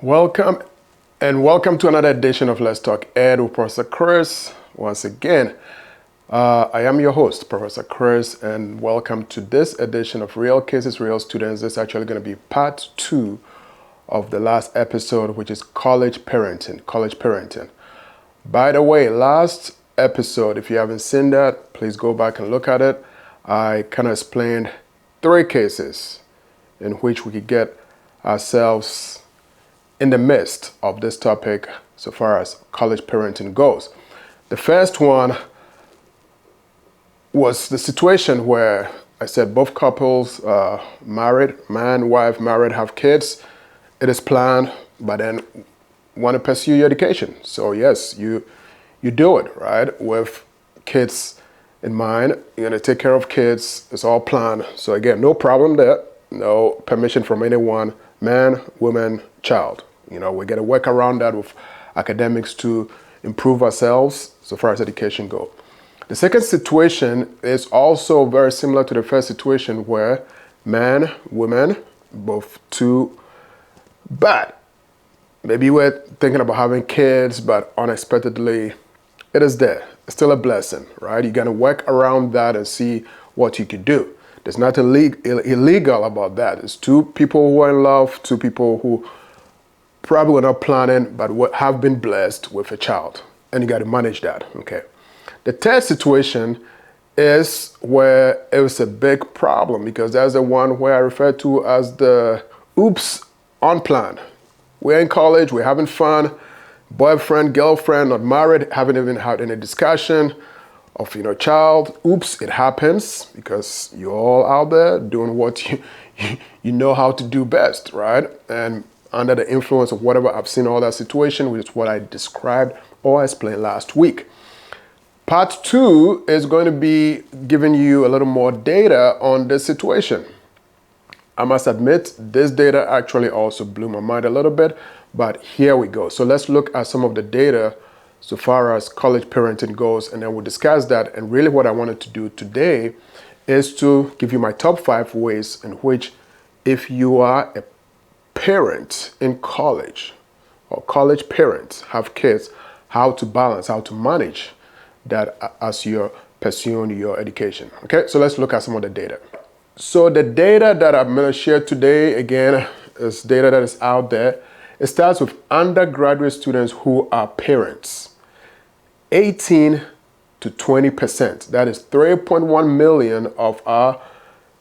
Welcome welcome to another edition of Let's Talk Ed with Professor Chris. Once again, I am your host, Professor Chris, and welcome to this edition of Real Cases, Real Students. This is actually going to be part 2 of the last episode, which is college parenting. By the way, last episode, if you haven't seen that, please go back and look at it. I kind of explained 3 cases in which we could get ourselves in the midst of this topic so far as college parenting goes. The first one was the situation where I said both couples married, man, wife, married, have kids. It is planned, but then want to pursue your education. So yes, you do it, right? With kids in mind, you're going to take care of kids. It's all planned. So again, no problem there. No permission from anyone, man, woman, child. We're going to work around that with academics to improve ourselves so far as education goes. The second situation is also very similar to the first situation where man, woman, both two, but maybe we're thinking about having kids, but unexpectedly it is there. It's still a blessing, right? You're going to work around that and see what you could do. There's nothing illegal about that. It's 2 people who are in love, 2 people who probably were not planning, but have been blessed with a child. And you got to manage that, okay? The third situation is where it was a big problem, because that's the one where I refer to as the oops unplanned. We're in college, we're having fun, boyfriend, girlfriend, not married, haven't even had any discussion of child. Oops, it happens because you're all out there doing what you know how to do best, right? And under the influence of whatever, I've seen all that situation, which is what I described or explained last week. Part 2 is going to be giving you a little more data on this situation. I must admit, this data actually also blew my mind a little bit, but here we go. So let's look at some of the data so far as college parenting goes, and then we'll discuss that. And really what I wanted to do today is to give you my top 5 ways in which, if you are a parent in college or college parents have kids, how to balance, how to manage that as you're pursuing your education. Okay, so let's look at some of the data. So the data that I'm going to share today, again, is data that is out there. It starts with undergraduate students who are parents. 18 to 20%. That is 3.1 million of our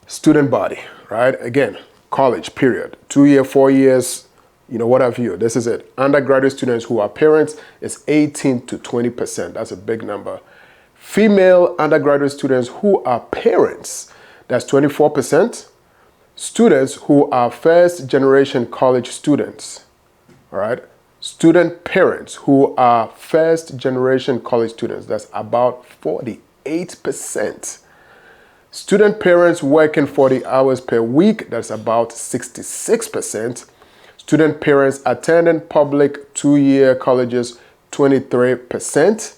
student body, right? Again, college, period. 2 years, 4 years, what have you. This is it. Undergraduate students who are parents is 18 to 20%. That's a big number. Female undergraduate students who are parents, that's 24%. Students who are first generation college students, all right? Student parents who are first generation college students, that's about 48%. Student parents working 40 hours per week, that's about 66%. Student parents attending public 2-year colleges, 23%.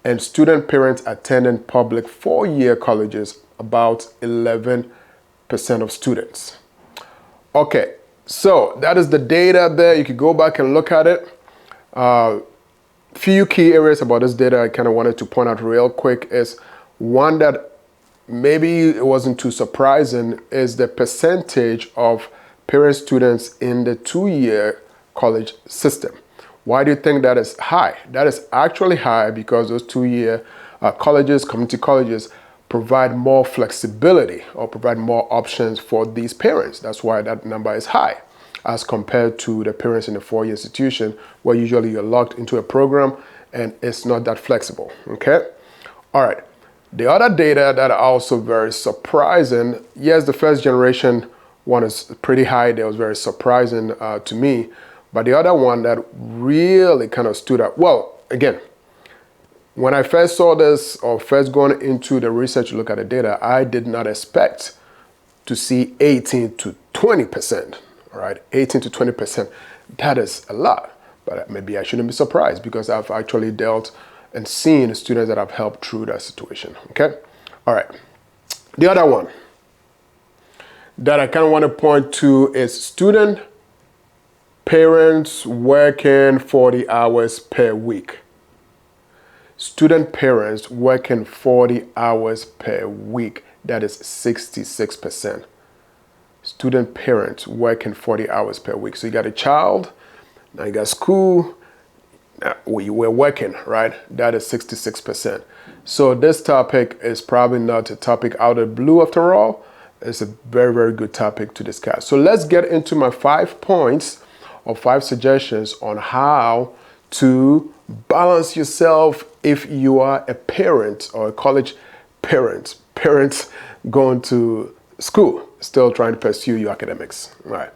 And student parents attending public 4-year colleges, about 11% of students. Okay, so that is the data there. You can go back and look at it. Few key areas about this data I kind of wanted to point out real quick is one that maybe it wasn't too surprising is the percentage of parent students in the 2-year college system. Why do you think that is high? That is actually high because those 2-year colleges, community colleges, provide more flexibility or provide more options for these parents. That's why that number is high as compared to the parents in the 4-year institution, where usually you're locked into a program and it's not that flexible, okay? All right. The other data that are also very surprising, yes, the first generation one is pretty high. That was very surprising to me. But the other one that really kind of stood out, well, again, when I first saw this or first going into the research to look at the data, I did not expect to see 18 to 20%, all right? 18 to 20%, that is a lot. But maybe I shouldn't be surprised because I've actually dealt and seen students that I've helped through that situation, okay? All right, the other one that I kind of want to point to is student parents working 40 hours per week. Student parents working 40 hours per week. That is 66%. Student parents working 40 hours per week. So you got a child, now you got school, we were working, right? That is 66%. So this topic is probably not a topic out of the blue after all. It's a very, very good topic to discuss. So let's get into my 5 points or 5 suggestions on how to balance yourself if you are a parent or a college parent, parents going to school, still trying to pursue your academics, right?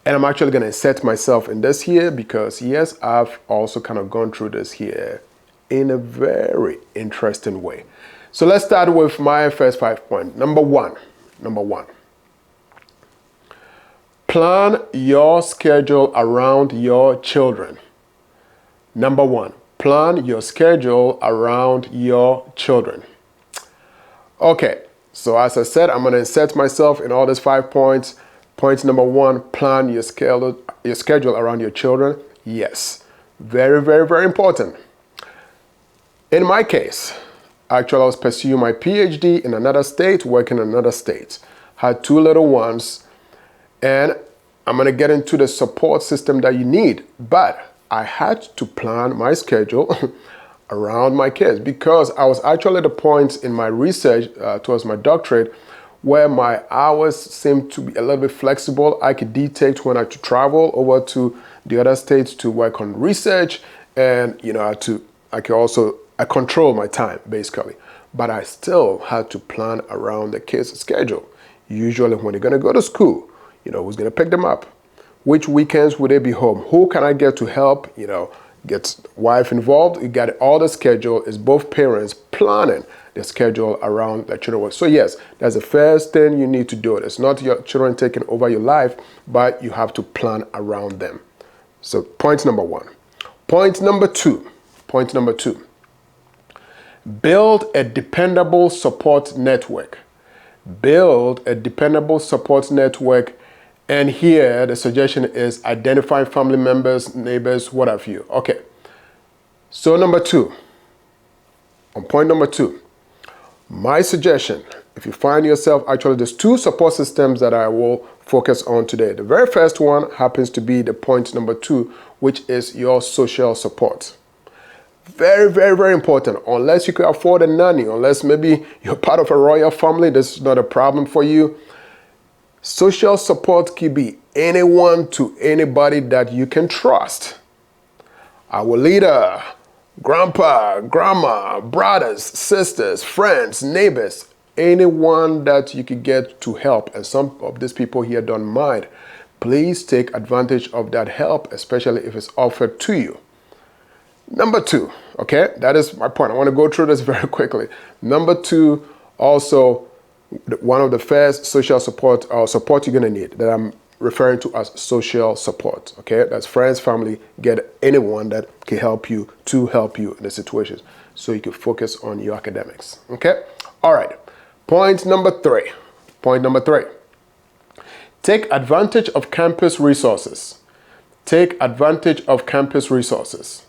And I'm actually going to set myself in this here because, yes, I've also kind of gone through this here in a very interesting way. So let's start with my first 5 points. Number one, plan your schedule around your children. Number one, plan your schedule around your children. Okay, so as I said, I'm going to set myself in all these 5 points. Point number one, plan your schedule around your children. Yes, very, very, very important. In my case, actually, I was pursuing my PhD in another state, working in another state. Had 2 little ones, and I'm going to get into the support system that you need. But I had to plan my schedule around my kids because I was actually at the point in my research towards my doctorate where my hours seemed to be a little bit flexible. I could dictate when I had to travel over to the other states to work on research, and I control my time basically. But I still had to plan around the kids' schedule. Usually when they're gonna go to school, who's gonna pick them up? Which weekends would they be home? Who can I get to help? Get wife involved. You got all the schedule. Is both parents planning the schedule around their children. So yes, that's the first thing you need to do. It's not your children taking over your life, but you have to plan around them. So point number one. Point number two. Build a dependable support network. Build a dependable support network. And here the suggestion is identify family members, neighbors, what have you. Okay. So on point number two, my suggestion, if you find yourself, actually there's 2 support systems that I will focus on today. The very first one happens to be the point number 2, which is your social support. Very, very, very important. Unless you can afford a nanny, unless maybe you're part of a royal family, this is not a problem for you. Social support can be anyone to anybody that you can trust. Our leader, grandpa, grandma, brothers, sisters, friends, neighbors, anyone that you could get to help. And some of these people here don't mind. Please take advantage of that help, especially if it's offered to you. Number 2, okay, that is my point. I want to go through this very quickly. Number 2, also, one of the first social support or support you're going to need that I'm referring to as social support. Okay, that's friends, family, get anyone that can help you in the situations so you can focus on your academics. Okay, all right. Point number 3. Take advantage of campus resources. Take advantage of campus resources.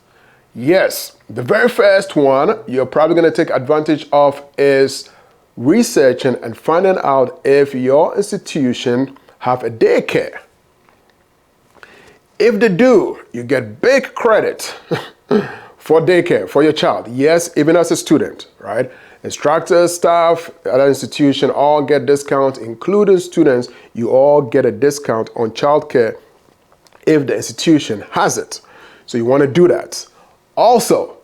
Yes, the very first one you're probably going to take advantage of is researching and finding out if your institution have a daycare. If they do, you get big credit for daycare for your child. Yes, even as a student, right? Instructors, staff at an institution all get discounts, including students. You all get a discount on childcare if the institution has it. So you want to do that. Also,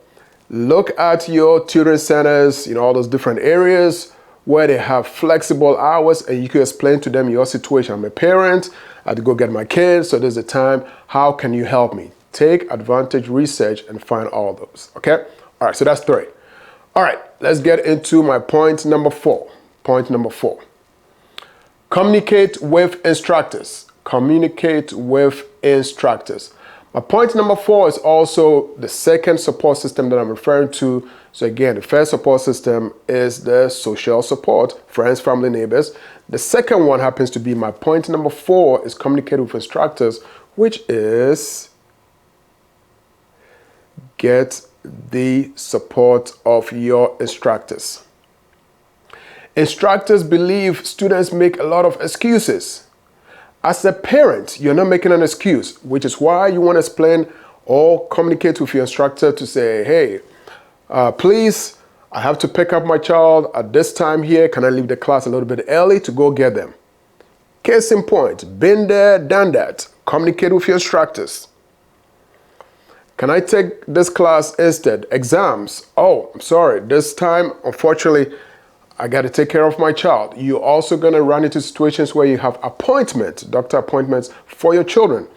look at your tutoring centers, all those different areas where they have flexible hours, and you can explain to them your situation. I'm a parent, I had to go get my kids, so there's a time. How can you help me? Take advantage, research, and find all those, okay? All right, so that's 3. All right, let's get into my point number 4. Point number 4. Communicate with instructors. Communicate with instructors. My point number 4 is also the second support system that I'm referring to. So again, the first support system is the social support, friends, family, neighbors. The second one happens to be my point number 4 is communicate with instructors, which is get the support of your instructors. Instructors believe students make a lot of excuses. As a parent, you're not making an excuse, which is why you want to explain or communicate with your instructor to say, hey, please, I have to pick up my child at this time here. Can I leave the class a little bit early to go get them? Case in point, been there, done that. Communicate with your instructors. Can I take this class instead? Exams. Oh, I'm sorry. This time, unfortunately, I got to take care of my child. You're also going to run into situations where you have doctor appointments for your children.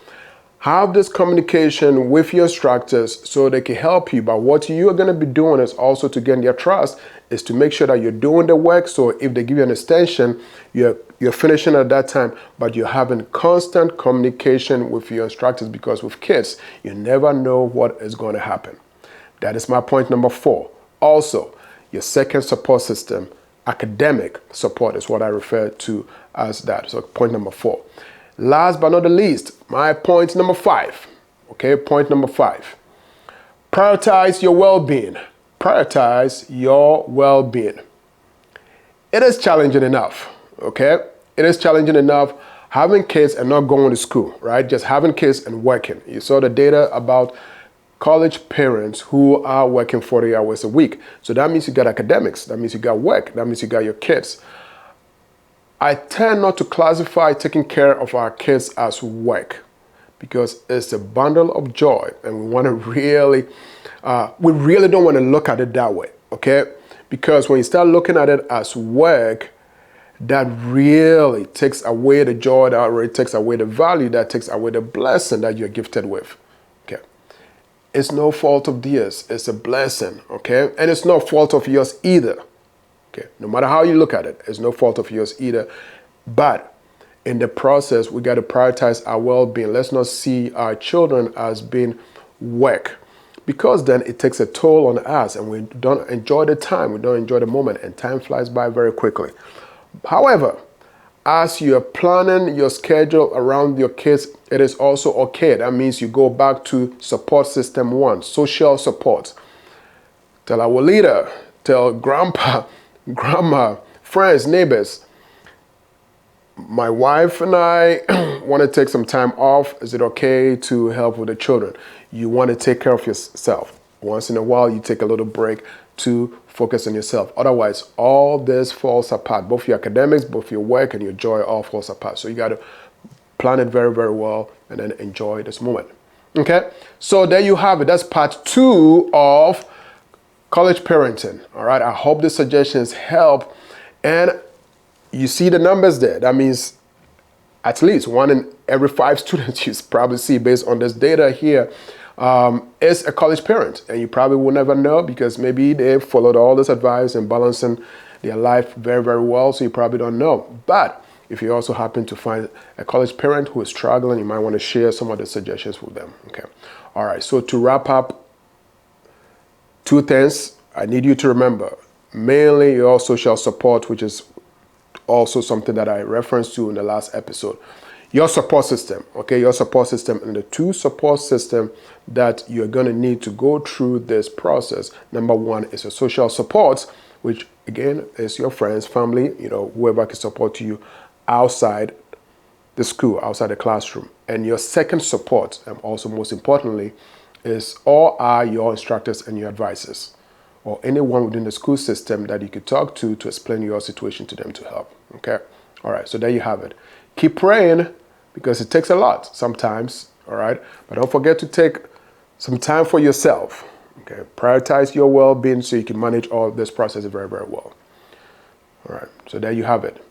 Have this communication with your instructors so they can help you. But what you are going to be doing is also to gain their trust, is to make sure that you're doing the work. So if they give you an extension, you're finishing at that time, but you're having constant communication with your instructors, because with kids, you never know what is going to happen. That is my point number 4. Also, your second support system, academic support, is what I refer to as that. So point number 4. Last but not the least, my point number 5. Okay, point number 5. Prioritize your well-being. Prioritize your well-being. It is challenging enough, okay? It is challenging enough having kids and not going to school, right? Just having kids and working. You saw the data about college parents who are working 40 hours a week. So that means you got academics, that means you got work, that means you got your kids. I tend not to classify taking care of our kids as work, because it's a bundle of joy, and we really don't want to look at it that way, okay? Because when you start looking at it as work, that really takes away the joy, that really takes away the value, that takes away the blessing that you're gifted with. It's no fault of theirs. It's a blessing, okay? And it's no fault of yours either, okay? No matter how you look at it, it's no fault of yours either. But in the process, we got to prioritize our well-being. Let's not see our children as being work, because then it takes a toll on us and we don't enjoy the time. We don't enjoy the moment, and time flies by very quickly. However, as you're planning your schedule around your kids, it is also okay. That means you go back to support system 1, social support. Tell our leader, tell grandpa, grandma, friends, neighbors, my wife and I want to take some time off. Is it okay to help with the children? You want to take care of yourself. Once in a while, you take a little break to focus on yourself. Otherwise, all this falls apart. Both your academics, both your work and your joy all falls apart. So you got to plan it very, very well and then enjoy this moment. Okay? So there you have it. That's part 2 of college parenting. All right? I hope the suggestions help. And you see the numbers there. That means at least 1 in every 5 students you probably see based on this data here is a college parent, and you probably will never know, because maybe they followed all this advice and balancing their life very, very well, so you probably don't know. But if you also happen to find a college parent who is struggling, you might want to share some of the suggestions with them. Okay. All right. So to wrap up, 2 things I need you to remember. Mainly your social support, which is also something that I referenced to in the last episode. Your support system, okay, your support system, and the 2 support system that you're going to need to go through this process. Number 1 is your social support, which again is your friends, family, whoever can support you outside the school, outside the classroom. And your second support, and also most importantly, is all are your instructors and your advisors, or anyone within the school system that you could talk to explain your situation to them to help. Okay. All right. So there you have it. Keep praying, because it takes a lot sometimes. All right. But don't forget to take some time for yourself. Okay. Prioritize your well-being so you can manage all this process very, very well. All right. So there you have it.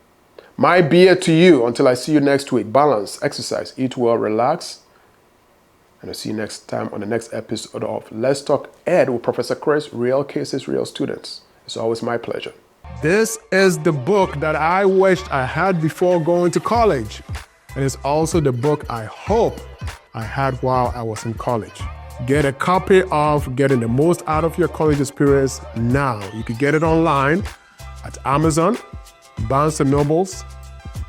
My beer to you until I see you next week. Balance, exercise, eat well, relax. And I'll see you next time on the next episode of Let's Talk Ed with Professor Chris, Real Cases, Real Students. It's always my pleasure. This is the book that I wished I had before going to college. And it's also the book I hope I had while I was in college. Get a copy of Getting the Most Out of Your College Experience now. You can get it online at Amazon, Barnes & Nobles,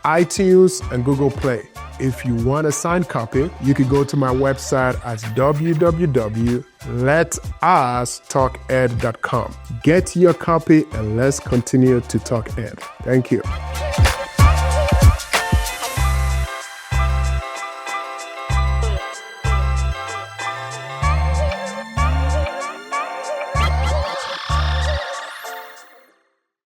iTunes, and Google Play. If you want a signed copy, you can go to my website at www.letustalked.com. Get your copy and let's continue to talk ed. Thank you.